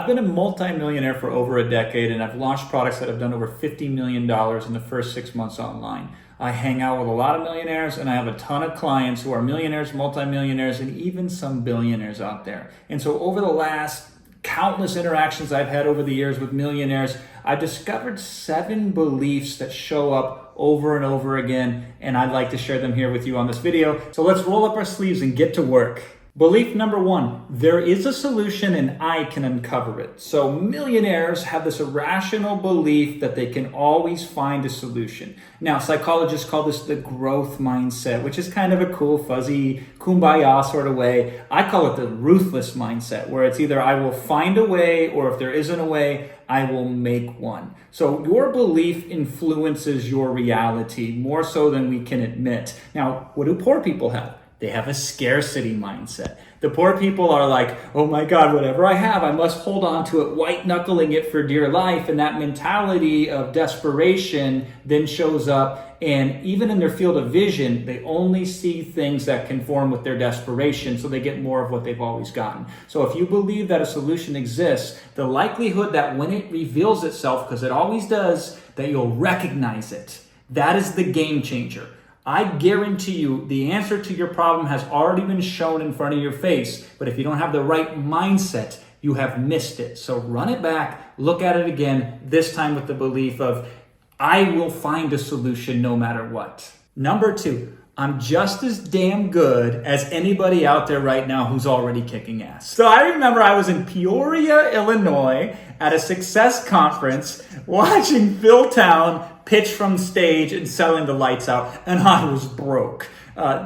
been a multimillionaire for over a decade, and I've launched products that have done over $50 million in the first 6 months online. I hang out with a lot of millionaires, and I have a ton of clients who are millionaires, multimillionaires, and even some billionaires out there. And so over the last countless interactions I've had over the years with millionaires, I've discovered 7 beliefs that show up over and over again, and I'd like to share them here with you on this video. So let's roll up our sleeves and get to work. Belief number 1, there is a solution and I can uncover it. So millionaires have this irrational belief that they can always find a solution. Now, psychologists call this the growth mindset, which is kind of a cool, fuzzy, kumbaya sort of way. I call it the ruthless mindset, where it's either I will find a way, or if there isn't a way, I will make one. So your belief influences your reality more so than we can admit. Now, what do poor people have? They have a scarcity mindset. The poor people are like, oh my God, whatever I have, I must hold on to it, white knuckling it for dear life. And that mentality of desperation then shows up. And even in their field of vision, they only see things that conform with their desperation. So they get more of what they've always gotten. So if you believe that a solution exists, the likelihood that when it reveals itself, because it always does, that you'll recognize it. That is the game changer. I guarantee you the answer to your problem has already been shown in front of your face, but if you don't have the right mindset, you have missed it. So run it back, look at it again, this time with the belief of, I will find a solution no matter what. Number 2, I'm just as damn good as anybody out there right now who's already kicking ass. So I remember I was in Peoria, Illinois at a success conference watching Phil Town pitch from stage and selling the lights out, and I was broke.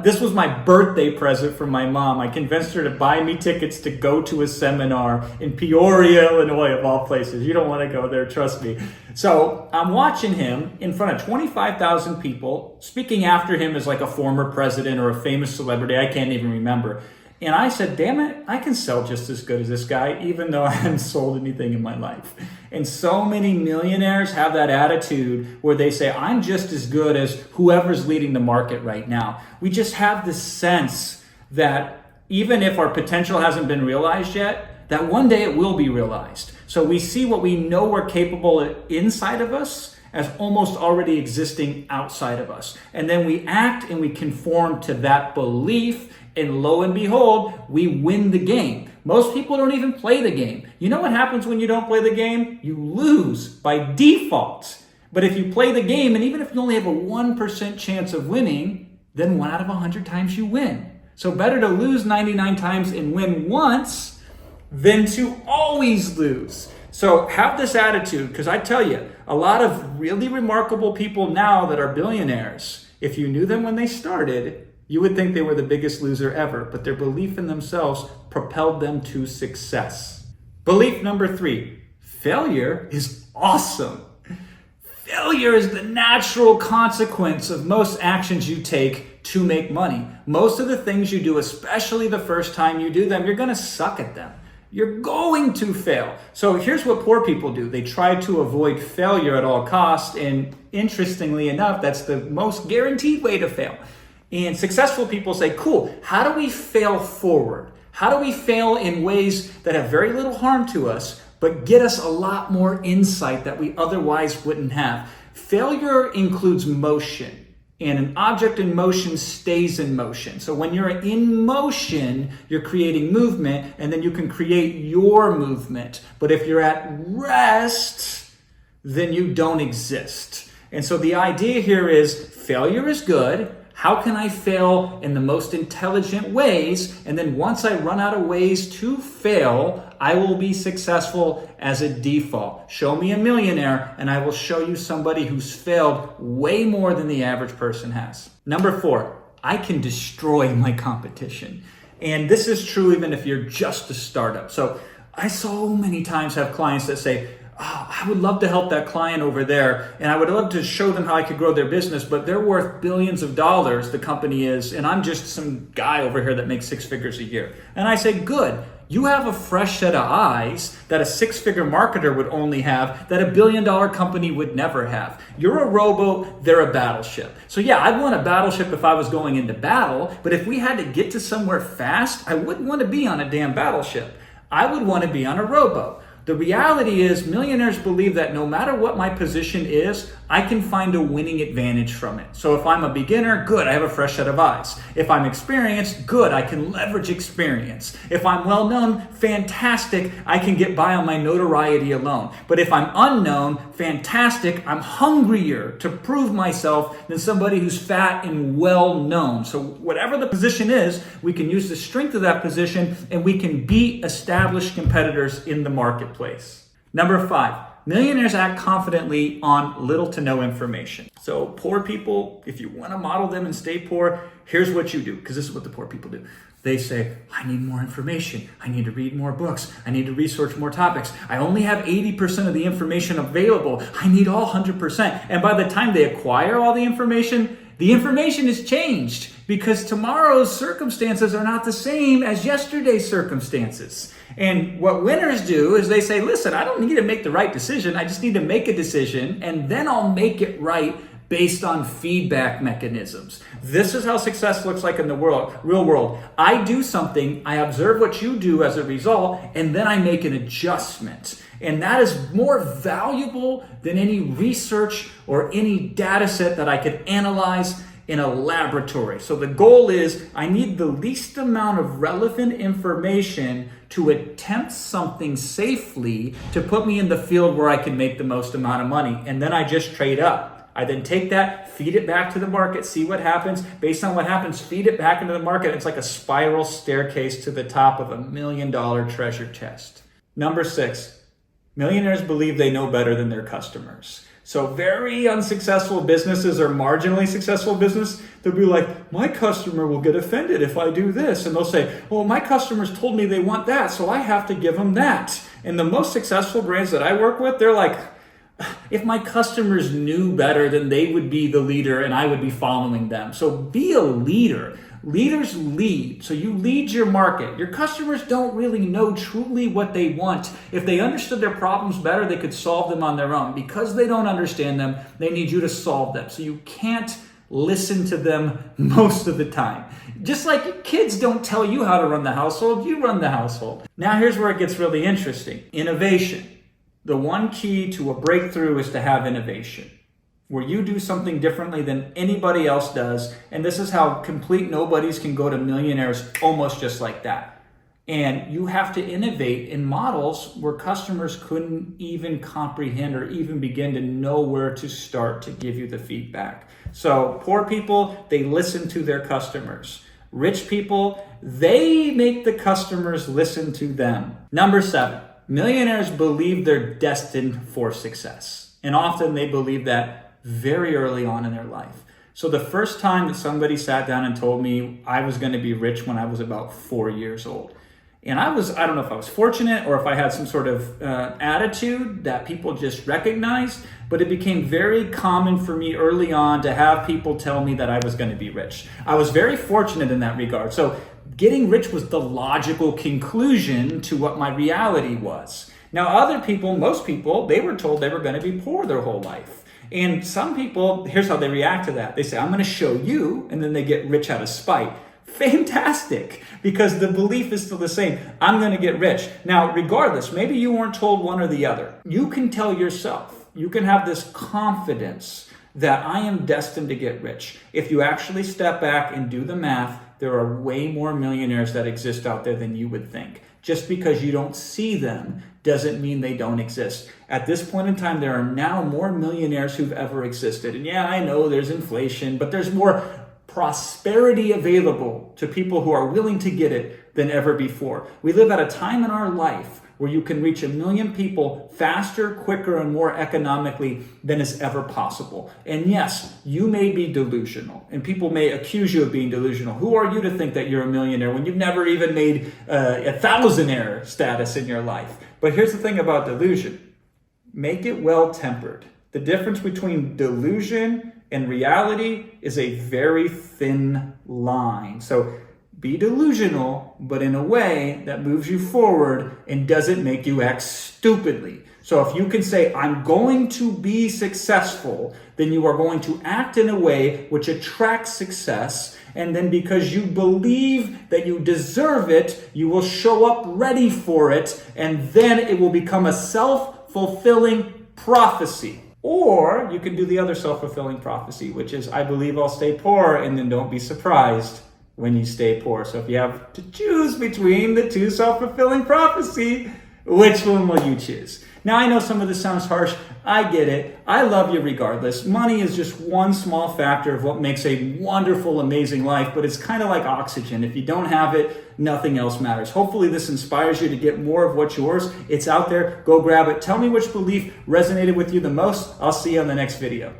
This was my birthday present from my mom. I convinced her to buy me tickets to go to a seminar in Peoria, Illinois, of all places. You don't want to go there, trust me. So I'm watching him in front of 25,000 people, speaking after him as like a former president or a famous celebrity. I can't even remember. And I said, damn it, I can sell just as good as this guy, even though I haven't sold anything in my life. And so many millionaires have that attitude where they say, I'm just as good as whoever's leading the market right now. We just have this sense that even if our potential hasn't been realized yet, that one day it will be realized. So we see what we know we're capable of inside of us as almost already existing outside of us. And then we act and we conform to that belief, and lo and behold, we win the game. Most people don't even play the game. You know what happens when you don't play the game? You lose by default. But if you play the game, and even if you only have a 1% chance of winning, then 1 out of 100 times you win. So better to lose 99 times and win once than to always lose. So have this attitude, because I tell you, a lot of really remarkable people now that are billionaires, if you knew them when they started, you would think they were the biggest loser ever, but their belief in themselves propelled them to success. Belief number 3, failure is awesome. Failure is the natural consequence of most actions you take to make money. Most of the things you do, especially the first time you do them, you're going to suck at them. You're going to fail. So here's what poor people do. They try to avoid failure at all costs, and interestingly enough, that's the most guaranteed way to fail. And successful people say, cool, how do we fail forward? How do we fail in ways that have very little harm to us, but get us a lot more insight that we otherwise wouldn't have? Failure includes motion, and an object in motion stays in motion. So when you're in motion, you're creating movement, and then you can create your movement. But if you're at rest, then you don't exist. And so the idea here is failure is good. How can I fail in the most intelligent ways? And then once I run out of ways to fail, I will be successful as a default. Show me a millionaire and I will show you somebody who's failed way more than the average person has. Number 4, I can destroy my competition. And this is true even if you're just a startup. So I so many times have clients that say, oh, I would love to help that client over there, and I would love to show them how I could grow their business, but they're worth billions of dollars, the company is, and I'm just some guy over here that makes 6 figures a year. And I say, good, you have a fresh set of eyes that a 6-figure marketer would only have, that a billion-dollar company would never have. You're a rowboat, they're a battleship. So yeah, I'd want a battleship if I was going into battle, but if we had to get to somewhere fast, I wouldn't want to be on a damn battleship. I would want to be on a rowboat. The reality is millionaires believe that no matter what my position is, I can find a winning advantage from it. So if I'm a beginner, good, I have a fresh set of eyes. If I'm experienced, good, I can leverage experience. If I'm well known, fantastic, I can get by on my notoriety alone. But if I'm unknown, fantastic, I'm hungrier to prove myself than somebody who's fat and well known. So whatever the position is, we can use the strength of that position and we can beat established competitors in the marketplace. Number 5. Millionaires act confidently on little to no information. So poor people, if you want to model them and stay poor, here's what you do, because this is what the poor people do. They say, I need more information. I need to read more books. I need to research more topics. I only have 80% of the information available. I need all 100%. And by the time they acquire all the information is changed because tomorrow's circumstances are not the same as yesterday's circumstances. And what winners do is they say, listen, I don't need to make the right decision. I just need to make a decision and then I'll make it right based on feedback mechanisms. This is how success looks like in the real world. I do something, I observe what you do as a result, and then I make an adjustment. And that is more valuable than any research or any data set that I could analyze in a laboratory. So the goal is I need the least amount of relevant information to attempt something safely to put me in the field where I can make the most amount of money. And then I just trade up. I then take that, feed it back to the market, see what happens. Based on what happens, feed it back into the market. It's like a spiral staircase to the top of $1 million treasure chest. Number 6, millionaires believe they know better than their customers. So very unsuccessful businesses or marginally successful business, they'll be like, my customer will get offended if I do this. And they'll say, well, my customers told me they want that, so I have to give them that. And the most successful brands that I work with, they're like, if my customers knew better, then they would be the leader and I would be following them. So be a leader. Leaders lead. So you lead your market. Your customers don't really know truly what they want. If they understood their problems better, they could solve them on their own. Because they don't understand them, they need you to solve them. So you can't listen to them most of the time. Just like kids don't tell you how to run the household, you run the household. Now here's where it gets really interesting. Innovation. The one key to a breakthrough is to have innovation, where you do something differently than anybody else does. And this is how complete nobodies can go to millionaires almost just like that. And you have to innovate in models where customers couldn't even comprehend or even begin to know where to start to give you the feedback. So poor people, they listen to their customers. Rich people, they make the customers listen to them. Number 7. Millionaires believe they're destined for success. And often they believe that very early on in their life. So the first time that somebody sat down and told me I was going to be rich when I was about 4 years old. And I don't know if I was fortunate or if I had some sort of attitude that people just recognized, but it became very common for me early on to have people tell me that I was going to be rich. I was very fortunate in that regard. So getting rich was the logical conclusion to what my reality was. Now, other people, most people, they were told they were going to be poor their whole life. And some people, here's how they react to that. They say, I'm going to show you, and then they get rich out of spite. Fantastic, because the belief is still the same. I'm going to get rich. Now, regardless, maybe you weren't told one or the other. You can tell yourself, you can have this confidence that I am destined to get rich. If you actually step back and do the math, there are way more millionaires that exist out there than you would think. Just because you don't see them doesn't mean they don't exist. At this point in time, there are now more millionaires who've ever existed. And yeah, I know there's inflation, but there's more prosperity available to people who are willing to get it than ever before. We live at a time in our life where you can reach 1 million people faster, quicker, and more economically than is ever possible. And yes, you may be delusional, and people may accuse you of being delusional. Who are you to think that you're a millionaire when you've never even made a thousandaire status in your life? But here's the thing about delusion. Make it well-tempered. The difference between delusion and reality is a very thin line. So be delusional, but in a way that moves you forward and doesn't make you act stupidly. So if you can say, I'm going to be successful, then you are going to act in a way which attracts success. And then because you believe that you deserve it, you will show up ready for it. And then it will become a self-fulfilling prophecy. Or you can do the other self-fulfilling prophecy, which is, I believe I'll stay poor, and then don't be surprised when you stay poor. So if you have to choose between the two self-fulfilling prophecy, which one will you choose? Now, I know some of this sounds harsh. I get it. I love you regardless. Money is just one small factor of what makes a wonderful, amazing life, but it's kind of like oxygen. If you don't have it, nothing else matters. Hopefully this inspires you to get more of what's yours. It's out there. Go grab it. Tell me which belief resonated with you the most. I'll see you on the next video.